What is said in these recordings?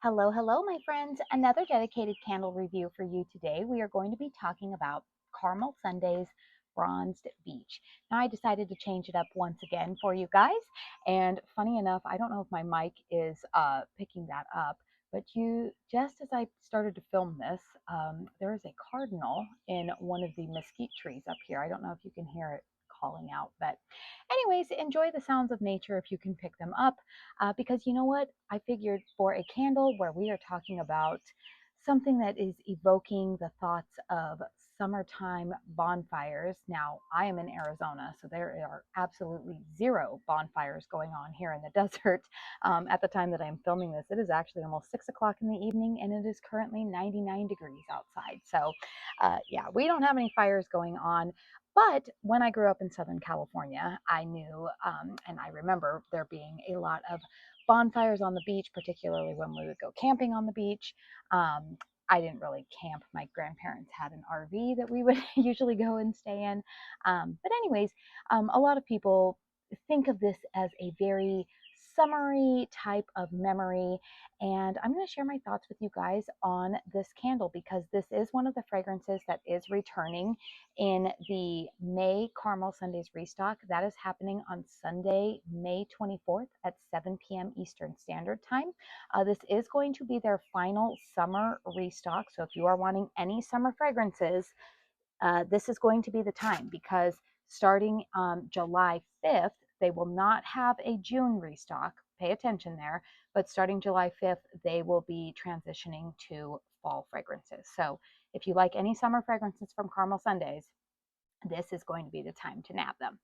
Hello, hello, my friends. Another dedicated candle review for you today. We are going to be talking about Caramel Sundays Bronzed Beach. Now, I decided to change it up once again for you guys. And funny enough, I don't know if my mic is picking that up, but just as I started to film this, there is a cardinal in one of the mesquite trees up here. I don't know if you can hear it calling out, but anyways, enjoy the sounds of nature if you can pick them up. Because you know what? I figured for a candle where we are talking about something that is evoking the thoughts of summertime bonfires. Now, I am in Arizona, so there are absolutely zero bonfires going on here in the desert at the time that I'm filming this. It is actually almost 6 o'clock in the evening, and it is currently 99 degrees outside. So, yeah, we don't have any fires going on. But when I grew up in Southern California, I knew and I remember there being a lot of bonfires on the beach, particularly when we would go camping on the beach. Um, I didn't really camp. My grandparents had an RV that we would usually go and stay in. But, anyways, a lot of people think of this as a very summery type of memory. And I'm going to share my thoughts with you guys on this candle because this is one of the fragrances that is returning in the May Caramel Sundays restock. That is happening on Sunday, May 24th at 7 p.m. Eastern Standard Time. This is going to be their final summer restock. So if you are wanting any summer fragrances, this is going to be the time because starting July 5th, they will not have a June restock. Pay attention there. But starting July 5th, they will be transitioning to fall fragrances. So if you like any summer fragrances from Caramel Sundays, this is going to be the time to nab them.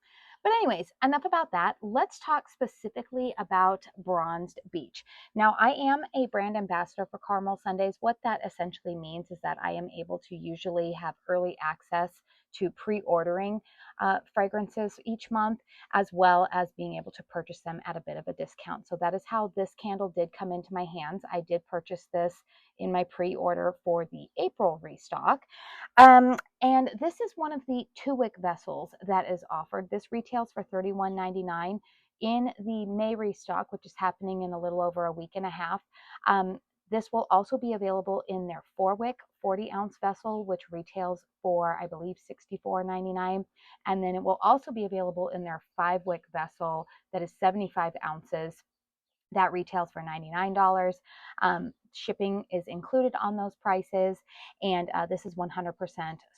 But anyways, enough about that. Let's talk specifically about Bronzed Beach. Now, I am a brand ambassador for Caramel Sundays. What that essentially means is that I am able to usually have early access to pre-ordering fragrances each month, as well as being able to purchase them at a bit of a discount. So that is how this candle did come into my hands. I did purchase this in my pre-order for the April restock. And this is one of the 2-wick vessels that is offered. This retails for $31.99 in the May restock, which is happening in a little over a week and a half. This will also be available in their 4-wick 40-ounce vessel, which retails for, I believe, $64.99. And then it will also be available in their 5-wick vessel that is 75 ounces. That retails for $99. Shipping is included on those prices, and this is 100%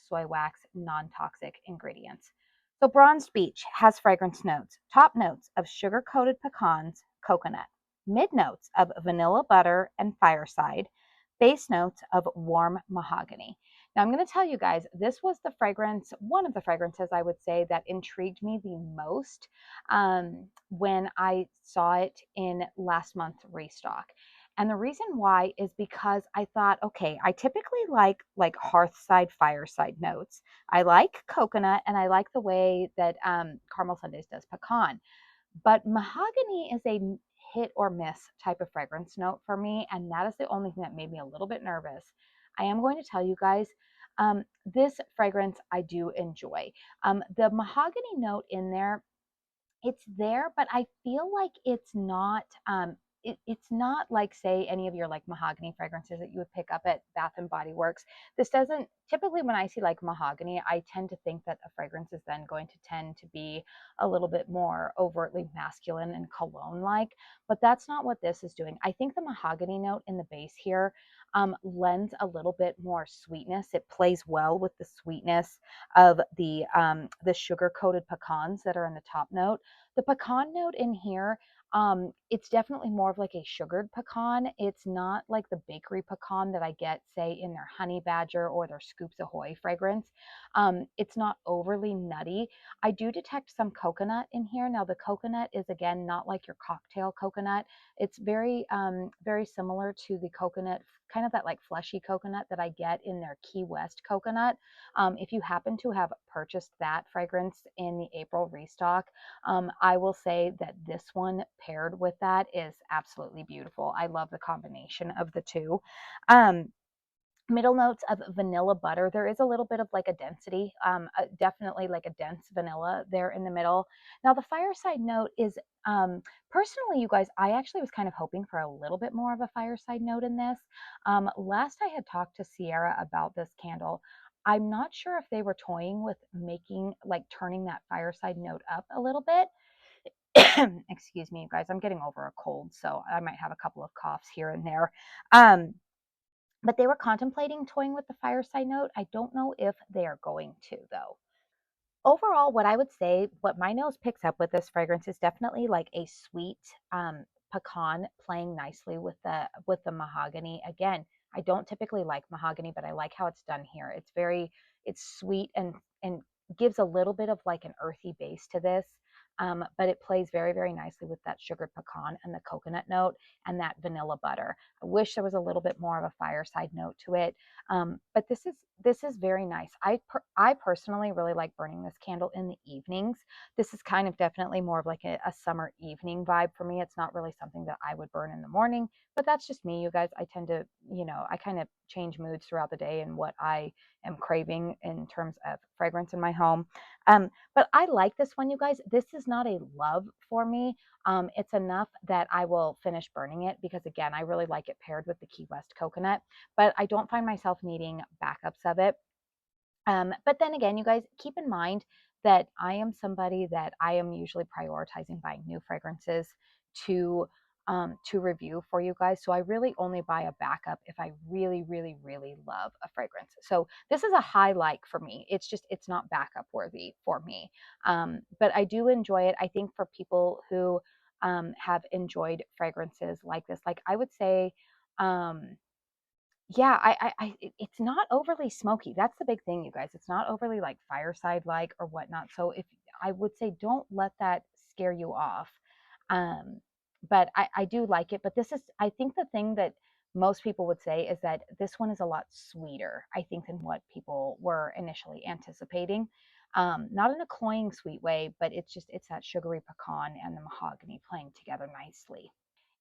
soy wax, non-toxic ingredients. So Bronzed Beach has fragrance notes. Top notes of sugar-coated pecans, coconut. Mid notes of vanilla butter and fireside. Base notes of warm mahogany. Now I'm going to tell you guys, this was the fragrance, one of the fragrances I would say that intrigued me the most when I saw it in last month's restock. And the reason why is because I thought, okay, I typically like hearthside, fireside notes. I like coconut, and I like the way that Caramel Sundays does pecan. But mahogany is a hit or miss type of fragrance note for me, and that is the only thing that made me a little bit nervous. I am going to tell you guys, this fragrance I do enjoy. The mahogany note in there, it's there, but I feel like it's not like, say, any of your like mahogany fragrances that you would pick up at Bath and Body Works. This doesn't typically, when I see like mahogany, I tend to think that a fragrance is then going to tend to be a little bit more overtly masculine and cologne like, but that's not what this is doing. I think the mahogany note in the base here lends a little bit more sweetness. It plays well with the sweetness of the sugar coated pecans that are in the top note. The pecan note in here, it's definitely more of like a sugared pecan. It's not like the bakery pecan that I get, say, in their Honey Badger or their Scoops Ahoy fragrance. It's not overly nutty. I do detect some coconut in here. Now, the coconut is, again, not like your cocktail coconut. It's very similar to the coconut, kind of that like fleshy coconut that I get in their Key West coconut. If you happen to have purchased that fragrance in the April restock, I will say that this one paired with that is absolutely beautiful. I love the combination of the two. Um, Middle notes of vanilla butter. There is a little bit of like a density, definitely like a dense vanilla there in the middle. Now the fireside note is, personally, you guys, I actually was kind of hoping for a little bit more of a fireside note in this. Last I had talked to Sierra about this candle, I'm not sure if they were toying with making, like turning that fireside note up a little bit. Excuse me, you guys, I'm getting over a cold, so I might have a couple of coughs here and there. But they were contemplating toying with the fireside note. I don't know if they are going to, though. Overall, what I would say, what my nose picks up with this fragrance is definitely like a sweet pecan playing nicely with the mahogany. Again, I don't typically like mahogany, but I like how it's done here. It's sweet and gives a little bit of like an earthy base to this. But it plays very, very nicely with that sugared pecan and the coconut note and that vanilla butter. I wish there was a little bit more of a fireside note to it. But this is very nice. I personally really like burning this candle in the evenings. This is kind of definitely more of like a summer evening vibe for me. It's not really something that I would burn in the morning, but that's just me, you guys. I tend to, I kind of change moods throughout the day and what I am craving in terms of fragrance in my home. But I like this one, you guys. This is not a love for me. It's enough that I will finish burning it because, again, I really like it paired with the Key West coconut, but I don't find myself needing backups of it. But then again, you guys, keep in mind that I am somebody that I am usually prioritizing buying new fragrances to to review for you guys. So I really only buy a backup if I really, really, really love a fragrance. So this is a high like for me. It's not backup worthy for me. But I do enjoy it. I think for people who have enjoyed fragrances like this, like I would say, yeah, it's not overly smoky. That's the big thing, you guys. It's not overly like fireside like or whatnot. So if I would say, don't let that scare you off. Um, but I do like it. But this is, I think the thing that most people would say is that this one is a lot sweeter, I think, than what people were initially anticipating. Not in a cloying sweet way, but it's that sugary pecan and the mahogany playing together nicely.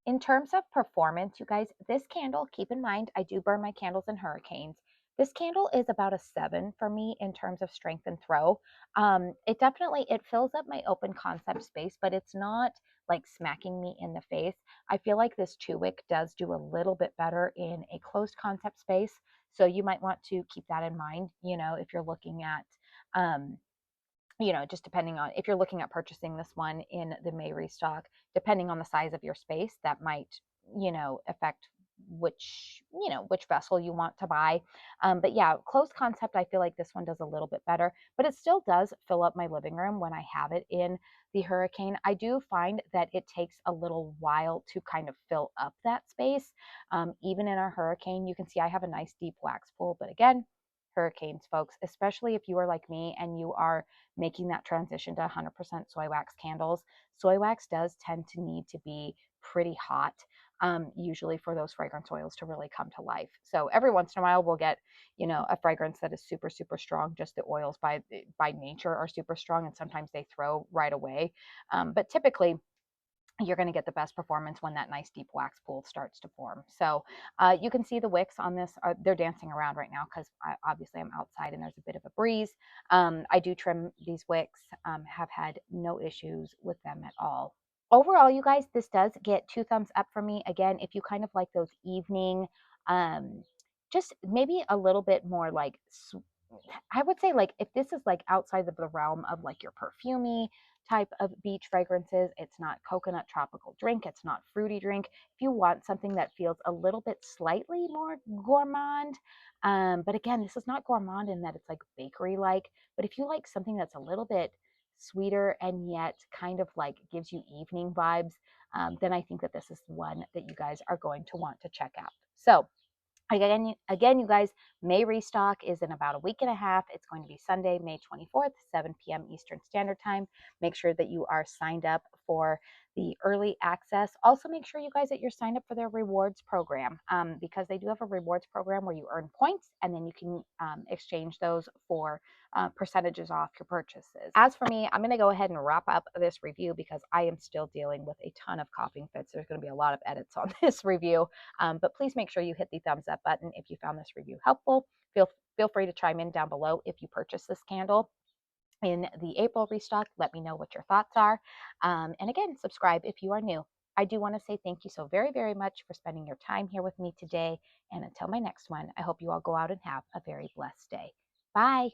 In terms of performance, you guys, this candle, keep in mind, I do burn my candles in hurricanes. This candle is about a 7 for me in terms of strength and throw. It fills up my open concept space, but it's not like smacking me in the face. I feel like this 2 wick does do a little bit better in a closed concept space. So you might want to keep that in mind, if you're looking at um, just depending on if you're looking at purchasing this one in the May restock, depending on the size of your space, that might, affect which vessel you want to buy. But yeah, closed concept, I feel like this one does a little bit better, but it still does fill up my living room when I have it in the hurricane. I do find that it takes a little while to kind of fill up that space. Even in our hurricane, you can see I have a nice deep wax pool, but again, hurricanes, folks, especially if you are like me and you are making that transition to 100% soy wax candles. Soy wax does tend to need to be pretty hot, usually for those fragrance oils to really come to life. So every once in a while, we'll get, a fragrance that is super, super strong. Just the oils by nature are super strong, and sometimes they throw right away. But typically, you're going to get the best performance when that nice deep wax pool starts to form. So you can see the wicks on this. They're dancing around right now because obviously I'm outside and there's a bit of a breeze. I do trim these wicks, have had no issues with them at all. Overall, you guys, this does get 2 thumbs up for me. Again, if you kind of like those evening, um, just maybe a little bit more like, I would say like if this is like outside of the realm of like your perfumey type of beach fragrances, it's not coconut tropical drink, it's not fruity drink. If you want something that feels a little bit slightly more gourmand, but again, this is not gourmand in that it's like bakery like, but if you like something that's a little bit sweeter and yet kind of like gives you evening vibes, then I think that this is one that you guys are going to want to check out. So again, you guys, May restock is in about a week and a half. It's going to be Sunday, May 24th, 7 p.m. Eastern Standard Time. Make sure that you are signed up for the early access. Also, make sure you guys that you're signed up for their rewards program, because they do have a rewards program where you earn points and then you can exchange those for percentages off your purchases. As for me, I'm going to go ahead and wrap up this review because I am still dealing with a ton of coughing fits. There's going to be a lot of edits on this review, but please make sure you hit the thumbs up button if you found this review helpful. Feel free to chime in down below if you purchase this candle in the April restock. Let me know what your thoughts are. And again, subscribe if you are new. I do want to say thank you so very, very much for spending your time here with me today. And until my next one, I hope you all go out and have a very blessed day. Bye.